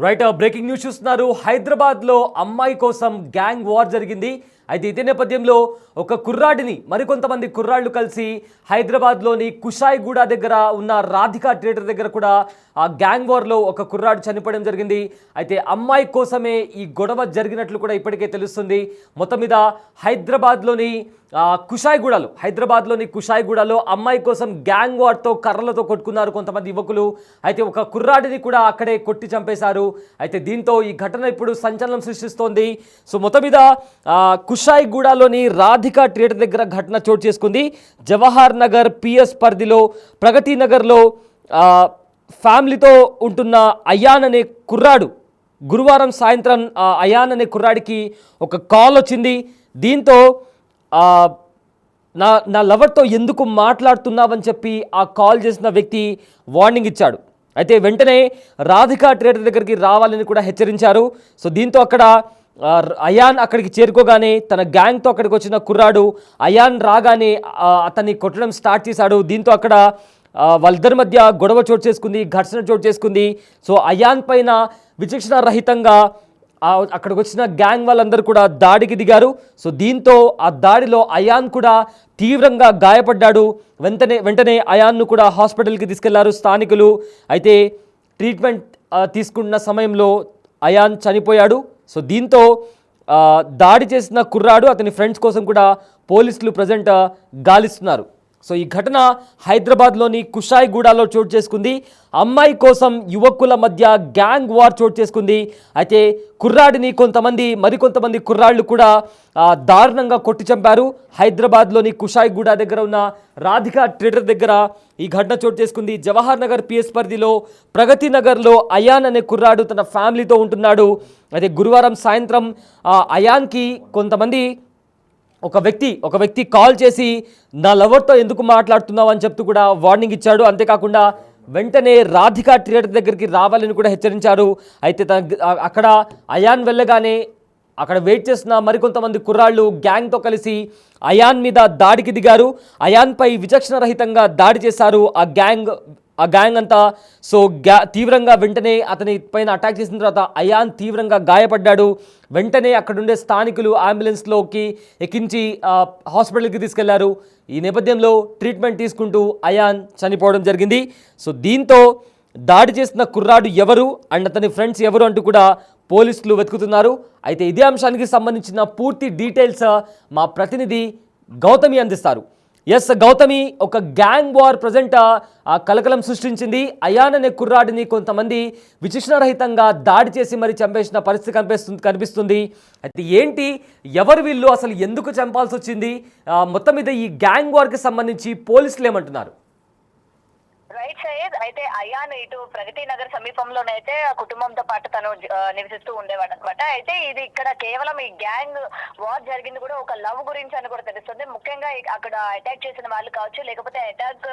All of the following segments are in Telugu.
రైట్ బ్రేకింగ్ న్యూస్ చూస్తున్నారు. హైదరాబాద్లో అమ్మాయి కోసం గ్యాంగ్ వార్ జరిగింది. అయితే ఇదే నేపథ్యంలో ఒక కుర్రాడిని మరికొంతమంది కుర్రాళ్ళు కలిసి హైదరాబాద్లోని కుషాయిగూడ దగ్గర ఉన్న రాధికా థియేటర్ దగ్గర కూడా ఆ గ్యాంగ్ వార్లో ఒక కుర్రాడు చనిపోవడం జరిగింది. అయితే అమ్మాయి కోసమే ఈ గొడవ జరిగినట్లు కూడా ఇప్పటికే తెలుస్తుంది. మొత్తం మీద హైదరాబాద్లోని కుషాయిగూడలో అమ్మాయి కోసం గ్యాంగ్ వార్తో కర్రలతో కొట్టుకున్నారు కొంతమంది యువకులు. అయితే ఒక కుర్రాడిని కూడా అక్కడే కొట్టి చంపేశారు. అయితే దీంతో ఈ ఘటన ఇప్పుడు సంచలనం సృష్టిస్తోంది. సో మొత్తం మీద కుషాయిగూడలోని రాధికా థియేటర్ దగ్గర ఘటన చోటు చేసుకుంది. జవహర్ నగర్ పిఎస్ పరిధిలో ప్రగతి నగర్లో ఫ్యామిలీతో ఉంటున్న అయాన్ అనే కుర్రాడు గురువారం సాయంత్రం అయాన్ అనే కుర్రాడికి ఒక కాల్ వచ్చింది. దీంతో నా లవర్తో ఎందుకు మాట్లాడుతున్నావని చెప్పి ఆ కాల్ చేసిన వ్యక్తి వార్నింగ్ ఇచ్చాడు. అయితే వెంటనే రాధికా థియేటర్ దగ్గరికి రావాలని కూడా హెచ్చరించారు. సో దీంతో అక్కడ అయాన్ అక్కడికి చేరుకోగానే తన గ్యాంగ్తో అక్కడికి వచ్చిన కుర్రాడు అయాన్ రాగానే అతన్ని కొట్టడం స్టార్ట్ చేశాడు. దీంతో అక్కడ వాళ్ళిద్దరి మధ్య గొడవ చోటు చేసుకుంది, ఘర్షణ చోటు చేసుకుంది. సో అయాన్ పైన విచక్షణ రహితంగా అక్కడికి వచ్చిన గ్యాంగ్ వాళ్ళందరూ కూడా దాడికి దిగారు. సో దీంతో ఆ దాడిలో అయాన్ కూడా తీవ్రంగా గాయపడ్డాడు. వెంటనే అయాన్ను కూడా హాస్పిటల్కి తీసుకెళ్లారు స్థానికులు. అయితే ట్రీట్మెంట్ తీసుకున్న సమయంలో అయాన్ చనిపోయాడు. సో దీంతో దాడి చేసిన కుర్రాడు అతని ఫ్రెండ్స్ కోసం కూడా పోలీసులు ప్రజెంట్ గాలిస్తున్నారు. సో ఈ ఘటన హైదరాబాద్లోని కుషాయిగూడలో చోటు చేసుకుంది. అమ్మాయి కోసం యువకుల మధ్య గ్యాంగ్ వార్ చోటు చేసుకుంది. అయితే కుర్రాడిని మరికొంతమంది కుర్రాళ్ళు కూడా దారుణంగా కొట్టి చంపారు. హైదరాబాద్లోని కుషాయిగూడ దగ్గర ఉన్న రాధికా థియేటర్ దగ్గర ఈ ఘటన చోటు చేసుకుంది. జవహర్ నగర్ పిఎస్ పరిధిలో ప్రగతి నగర్లో అయాన్ అనే కుర్రాడు తన ఫ్యామిలీతో ఉంటున్నాడు. అయితే గురువారం సాయంత్రం అయాన్కి ఒక వ్యక్తి కాల్ చేసి నా లవర్తో ఎందుకు మాట్లాడుతున్నావు అని చెప్తూ కూడా వార్నింగ్ ఇచ్చాడు. అంతేకాకుండా వెంటనే రాధికా థియేటర్ దగ్గరికి రావాలని కూడా హెచ్చరించారు. అయితే అక్కడ అయాన్ వెళ్ళగానే అక్కడ వెయిట్ చేస్తున్న మరికొంతమంది కుర్రాళ్ళు గ్యాంగ్తో కలిసి అయాన్ మీద దాడికి దిగారు. అయాన్పై విచక్షణ రహితంగా దాడి చేశారు ఆ గ్యాంగ్ అంతా. సో తీవ్రంగా వెంటనే అతని పైన అటాక్ చేసిన తర్వాత అయాన్ తీవ్రంగా గాయపడ్డాడు. వెంటనే అక్కడుండే స్థానికులు అంబులెన్స్లోకి ఎక్కించి హాస్పిటల్కి తీసుకెళ్లారు. ఈ నేపథ్యంలో ట్రీట్మెంట్ తీసుకుంటూ అయాన్ చనిపోవడం జరిగింది. సో దీంతో దాడి చేసిన కుర్రాడు ఎవరు అండ్ అతని ఫ్రెండ్స్ ఎవరు అంటూ కూడా పోలీసులు వెతుకుతున్నారు. అయితే ఇదే అంశానికి సంబంధించిన పూర్తి డీటెయిల్స్ మా ప్రతినిధి గౌతమి అందిస్తారు. ఎస్ గౌతమి, ఒక గ్యాంగ్ వార్ ప్రజెంట్ కలకలం సృష్టించింది. అయాన్ అనే కుర్రాడిని కొంతమంది విచక్షణరహితంగా దాడి చేసి మరి చంపేసిన పరిస్థితి కనిపిస్తుంది. అయితే ఏంటి, ఎవరు వీళ్ళు, అసలు ఎందుకు చంపాల్సి వచ్చింది, మొత్తం మీద ఈ గ్యాంగ్ వార్కి సంబంధించి పోలీసులు ఏమంటున్నారు? రైట్ సయ్యద్, అయితే అయాన్ ఇటు ప్రగతి నగర్ సమీపంలోనైతే కుటుంబంతో పాటు తను నివసిస్తూ ఉండేవాడు అనమాట. అయితే ఇది ఇక్కడ కేవలం ఈ గ్యాంగ్ వార్ జరిగింది కూడా ఒక లవ్ గురించి అని కూడా తెలుస్తుంది. ముఖ్యంగా అక్కడ అటాక్ చేసిన వాళ్ళు కావచ్చు, లేకపోతే అటాక్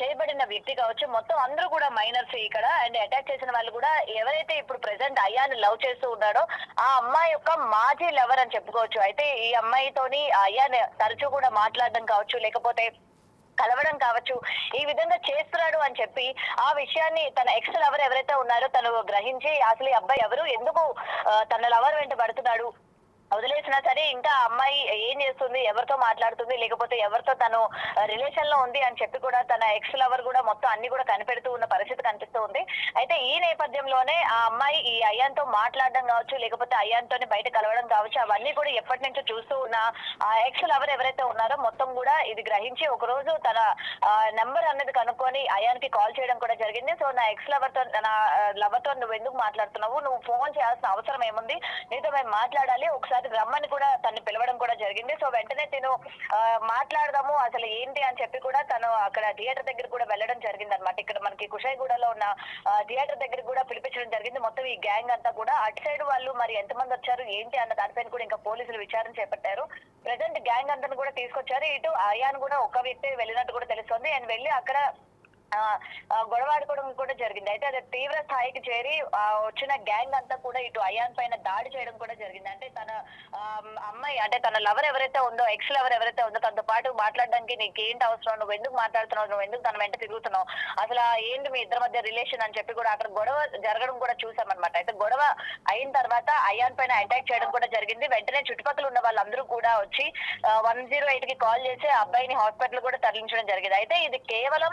చేయబడిన వ్యక్తి కావచ్చు, మొత్తం అందరూ కూడా మైనర్స్ ఇక్కడ. అండ్ అటాక్ చేసిన వాళ్ళు కూడా ఎవరైతే ఇప్పుడు ప్రెసెంట్ అయాన్ లవ్ చేస్తూ ఉన్నాడో ఆ అమ్మాయి యొక్క మాజీ లవర్ అని చెప్పుకోవచ్చు. అయితే ఈ అమ్మాయితోని అయాన్ తరచూ కూడా మాట్లాడడం కావచ్చు, లేకపోతే కలవడం కావచ్చు, ఈ విధంగా చేస్తున్నాడు అని చెప్పి ఆ విషయాన్ని తన ఎక్స్ లవర్ ఎవరైతే ఉన్నారో తను గ్రహించి అసలు ఈ అబ్బాయి ఎవరు, ఎందుకు తన లవర్ వెంట పడుతున్నాడు, వదిలేసినా సరే ఇంకా అమ్మాయి ఏం చేస్తుంది, ఎవరితో మాట్లాడుతుంది, లేకపోతే ఎవరితో తను రిలేషన్ లో ఉంది అని చెప్పి కూడా తన ఎక్స్ లవర్ కూడా మొత్తం అన్ని కూడా కనిపెడుతూ ఉన్న పరిస్థితి కనిపిస్తూ ఉంది. అయితే ఈ నేపథ్యంలోనే ఆ అమ్మాయి ఈ అయాన్ తో మాట్లాడడం కావచ్చు, లేకపోతే అయాన్ తోని బయట కలవడం కావచ్చు, అవన్నీ కూడా ఎప్పటి నుంచో చూస్తూ ఉన్న ఆ ఎక్స్ లవర్ ఎవరైతే ఉన్నారో మొత్తం కూడా ఇది గ్రహించి ఒక రోజు తన నెంబర్ అనేది కనుక్కొని అయాన్ కి కాల్ చేయడం కూడా జరిగింది. సో నా ఎక్స్ లవర్ తో, నా లవర్ తో నువ్వు ఎందుకు మాట్లాడుతున్నావు, నువ్వు ఫోన్ చేయాల్సిన అవసరం ఏముంది, నీతో మేము మాట్లాడాలి, ఒకసారి రమ్మని కూడా తను పిలవడం కూడా జరిగింది. సో వెంటనే నేను మాట్లాడదాము అసలు ఏంటి అని చెప్పి కూడా తను అక్కడ థియేటర్ దగ్గర కూడా వెళ్ళడం జరిగింది అనమాట. ఇక్కడ మనకి కుషాయిగూడలో ఉన్న థియేటర్ దగ్గర కూడా పిలిపించడం జరిగింది. మొత్తం ఈ గ్యాంగ్ అంతా కూడా అటు సైడ్ వాళ్ళు మరి ఎంతమంది వచ్చారు ఏంటి అన్న దానిపైన కూడా ఇంకా పోలీసులు విచారణ చేపట్టారు. ప్రెసెంట్ గ్యాంగ్ అంతా కూడా తీసుకొచ్చారు. ఇటు అయాన్ కూడా ఒక వ్యక్తి వెళ్ళినట్టు కూడా తెలుస్తుంది. అండ్ వెళ్ళి అక్కడ గొడవ ఆడుకోవడం కూడా జరిగింది. అయితే అది తీవ్ర స్థాయికి చేరి వచ్చిన గ్యాంగ్ అంతా కూడా ఇటు అయాన్ పైన దాడి చేయడం కూడా జరిగింది. అంటే తన అమ్మాయి అంటే తన లవర్ ఎవరైతే ఉందో, ఎక్స్ లవర్ ఎవరైతే ఉందో తనతో పాటు మాట్లాడడానికి నీకేంటి అవసరం, నువ్వు ఎందుకు మాట్లాడుతున్నావు, నువ్వు ఎందుకు తన వెంట తిరుగుతున్నావు, అసలు ఏంటి మీ ఇద్దరి మధ్య రిలేషన్ అని చెప్పి కూడా అక్కడ గొడవ జరగడం కూడా చూసామన్నమాట. అయితే గొడవ అయిన తర్వాత అయాన్ పైన అటాక్ చేయడం కూడా జరిగింది. వెంటనే చుట్టుపక్కల ఉన్న వాళ్ళందరూ కూడా వచ్చి 108 కి కాల్ చేసి ఆ అబ్బాయిని హాస్పిటల్ కూడా తరలించడం జరిగింది. అయితే ఇది కేవలం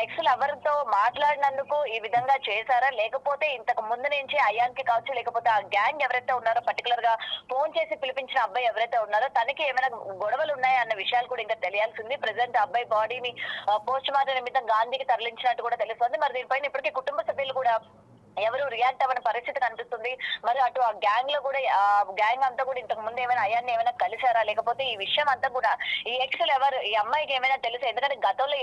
ఎక్స్ లవర్ తో మాట్లాడినందుకు ఈ విధంగా చేశారా, లేకపోతే ఇంతకు ముందు నుంచి అయాన్ కి కావచ్చు, లేకపోతే ఆ గ్యాంగ్ ఎవరైతే ఉన్నారో పర్టికులర్ గా ఫోన్ చేసి పిలిపించిన అబ్బాయి ఎవరైతే ఉన్నారో తనకి ఏమైనా గొడవలు ఉన్నాయా అన్న విషయాలు కూడా ఇంకా తెలియాల్సింది. ప్రెసెంట్ అబ్బాయి బాడీని పోస్ట్ మార్టం నిమిత్తం గాంధీకి తరలించినట్టు కూడా తెలుస్తుంది. మరి దీనిపైన ఇప్పటికీ కుటుంబ సభ్యులు కూడా ఎవరు రియాక్ట్ అవ్వని పరిస్థితి కనిపిస్తుంది. మరి అటు ఆ గ్యాంగ్ లో కూడా గ్యాంగ్ అంతా కూడా ఇంతకు ముందు ఏమైనా అయాన్ని ఏమైనా కలిసారా, లేకపోతే ఈ విషయం అంతా కూడా ఈ ఎక్స్ లవర్ ఈ అమ్మాయికి ఏమైనా తెలుసా? ఎందుకంటే గతంలో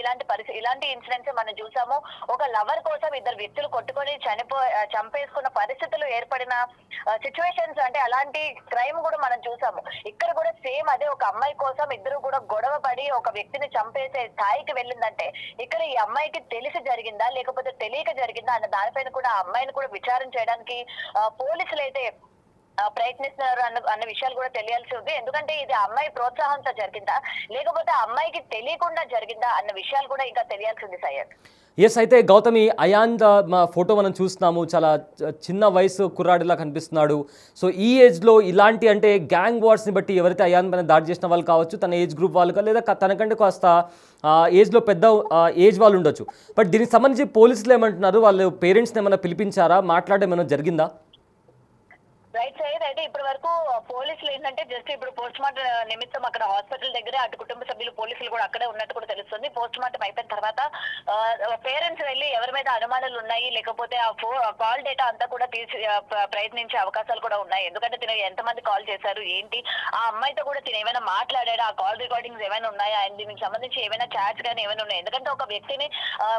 ఇలాంటి ఇన్సిడెంట్స్ మనం చూసాము. ఒక లవర్ కోసం ఇద్దరు వ్యక్తులు కొట్టుకొని చంపేసుకున్న పరిస్థితులు ఏర్పడిన సిచ్యువేషన్స్, అంటే అలాంటి క్రైమ్ కూడా మనం చూసాము. ఇక్కడ కూడా సేమ్ అదే, ఒక అమ్మాయి కోసం ఇద్దరు కూడా గొడవ పడి ఒక వ్యక్తిని చంపేసే స్థాయికి వెళ్ళిందంటే ఇక్కడ ఈ అమ్మాయికి తెలిసి జరిగిందా లేకపోతే తెలియక జరిగిందా అన్న దానిపైన కూడా ఆ అమ్మాయిని కూడా విచారణ చేయడానికి పోలీసులు అయితే ప్రయత్నిస్తున్నారు అన్న విషయాలు కూడా తెలియాల్సి ఉంది. ఎందుకంటే ఇది అమ్మాయి ప్రోత్సాహంతో జరిగిందా లేకపోతే ఆ అమ్మాయికి తెలియకుండా జరిగిందా అన్న విషయాలు కూడా ఇంకా తెలియాల్సి ఉంది సయ్యద్. ఎస్, అయితే గౌతమి, అయాన్ ఫోటో మనం చూస్తున్నాము, చాలా చిన్న వయసు కుర్రాడిలా కనిపిస్తున్నాడు. సో ఈ ఏజ్లో ఇలాంటి అంటే గ్యాంగ్ వార్స్ని బట్టి ఎవరైతే అయాన్ పైన దాడి చేసిన వాళ్ళు కావచ్చు, తన ఏజ్ గ్రూప్ వాళ్ళు లేదా తనకంటే కాస్త ఏజ్లో పెద్ద ఏజ్ వాళ్ళు ఉండొచ్చు. బట్ దీనికి సంబంధించి పోలీసులు ఏమంటున్నారు? వాళ్ళు పేరెంట్స్ని ఏమైనా పిలిపించారా, మాట్లాడడం ఏమైనా జరిగిందా? రైట్ సైడ్ అయితే ఇప్పటి వరకు పోలీసులు ఏంటంటే జస్ట్ ఇప్పుడు పోస్ట్ మార్టం నిమిత్తం అక్కడ హాస్పిటల్ దగ్గర అటు కుటుంబ సభ్యులు పోలీసులు కూడా అక్కడే ఉన్నట్టు కూడా తెలుస్తుంది. పోస్ట్ మార్టం అయిపోయిన తర్వాత పేరెంట్స్ వెళ్ళి ఎవరి మీద అనుమానాలు ఉన్నాయి లేకపోతే ఆ కాల్ డేటా అంతా కూడా ప్రయత్నించే అవకాశాలు కూడా ఉన్నాయి. ఎందుకంటే తిన ఎంతమంది కాల్ చేశారు ఏంటి, ఆ అమ్మాయితో కూడా తిన ఏమైనా మాట్లాడాడు, ఆ కాల్ రికార్డింగ్స్ ఏమైనా ఉన్నాయా, అండ్ దీనికి సంబంధించి ఏమైనా చాట్స్ కానీ ఏమైనా ఉన్నాయి. ఎందుకంటే ఒక వ్యక్తిని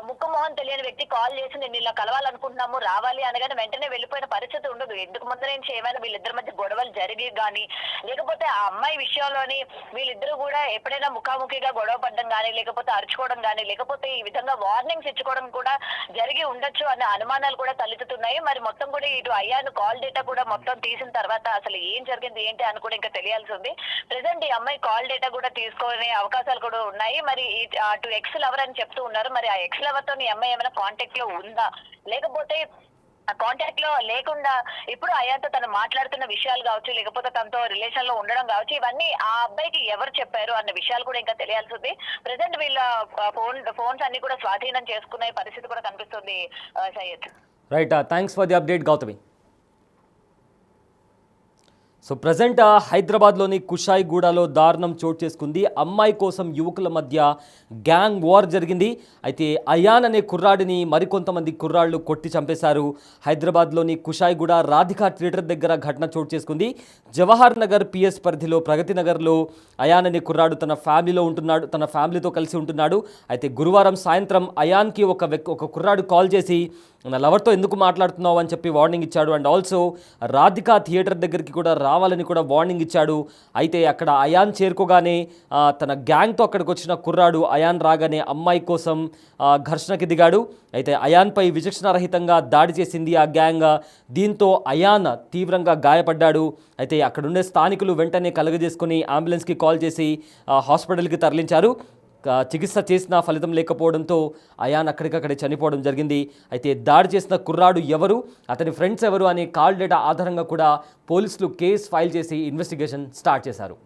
ముక్కు మొహం తెలియని వ్యక్తి కాల్ చేసి నేను ఇలా కలవాలనుకుంటున్నాము రావాలి అనగానే వెంటనే వెళ్ళిపోయిన పరిస్థితి ఉండదు. ఎందుకు ముందు నుంచి ఏమైనా వీళ్ళిద్దరి మధ్య గొడవలు జరిగి కానీ లేకపోతే ఆ అమ్మాయి విషయంలోని వీళ్ళిద్దరూ కూడా ఎప్పుడైనా ముఖాముఖిగా గొడవ పడడం కానీ లేకపోతే అరుచుకోవడం కానీ లేకపోతే ఈ విధంగా వార్నింగ్స్ ఇచ్చుకోవడం కూడా జరిగి ఉండొచ్చు అనే అనుమానాలు కూడా తలెత్తుతున్నాయి. మరి మొత్తం కూడా ఇటు అయ్యాను కాల్ డేటా కూడా మొత్తం తీసిన తర్వాత అసలు ఏం జరిగింది ఏంటి అని కూడా ఇంకా తెలియాల్సి ఉంది. ప్రెసెంట్ ఈ అమ్మాయి కాల్ డేటా కూడా తీసుకునే అవకాశాలు కూడా ఉన్నాయి. మరి అటు ఎక్స్ లవర్ అని చెప్తూ ఉన్నారు. మరి ఆ ఎక్స్ లవర్ తో ఈ అమ్మాయి ఏమైనా కాంటాక్ట్ లో ఉందా లేకపోతే కాంటాక్ట్ లో లేకుండా ఇప్పుడు అయాన్తో తను మాట్లాడుతున్న విషయాలు కావచ్చు లేకపోతే తనతో రిలేషన్ లో ఉండడం కావచ్చు, ఇవన్నీ ఆ అబ్బాయికి ఎవరు చెప్పారు అన్న విషయాలు కూడా ఇంకా తెలియాల్సి ఉంది. ప్రెసెంట్ వీళ్ళ ఫోన్స్ అన్ని కూడా స్వాధీనం చేసుకునే పరిస్థితి కూడా కనిపిస్తుంది Syed. Right, thanks for the update Gautami. So present హైదరాబాద్లోని కుషాయిగూడలో దారుణం చోటు చేసుకుంది. అమ్మాయి కోసం యువకుల మధ్య గ్యాంగ్ వార్ జరిగింది. అయితే అయాన్ అనే కుర్రాడిని మరికొంతమంది కుర్రాళ్ళు కొట్టి చంపేశారు. హైదరాబాద్లోని కుషాయిగూడ రాధికా థియేటర్ దగ్గర ఘటన చోటు చేసుకుంది. జవహర్ నగర్ పిఎస్ పరిధిలో ప్రగతి నగర్లో అయాన్ అనే కుర్రాడు తన ఫ్యామిలీతో కలిసి ఉంటున్నాడు. అయితే గురువారం సాయంత్రం అయాన్కి ఒక కుర్రాడు కాల్ చేసి నా లవర్తో ఎందుకు మాట్లాడుతున్నావు అని చెప్పి వార్నింగ్ ఇచ్చాడు. అండ్ ఆల్సో రాధికా థియేటర్ దగ్గరికి కూడా రావాలని కూడా వార్నింగ్ ఇచ్చాడు. అయితే అక్కడ అయాన్ చేరుకోగానే తన గ్యాంగ్తో అక్కడికి వచ్చిన కుర్రాడు అయాన్ రాగానే అమ్మాయి కోసం ఘర్షణకి దిగాడు. అయితే అయాన్పై విచక్షణారహితంగా దాడి చేసింది ఆ గ్యాంగ్. దీంతో అయాన్ తీవ్రంగా గాయపడ్డాడు. అయితే అక్కడుండే స్థానికులు వెంటనే కలుగజేసుకుని అంబులెన్స్కి కాల్ చేసి హాస్పిటల్కి తరలించారు. చికిత్స చేసిన ఫలితం లేకపోవడంతో అయాన్ అక్కడికక్కడే చనిపోవడం జరిగింది. అయితే దాడి చేసిన కుర్రాడు ఎవరు, అతని ఫ్రెండ్స్ ఎవరు అనే కాల్ డేటా ఆధారంగా కూడా పోలీసులు కేసు ఫైల్ చేసి ఇన్వెస్టిగేషన్ స్టార్ట్ చేశారు.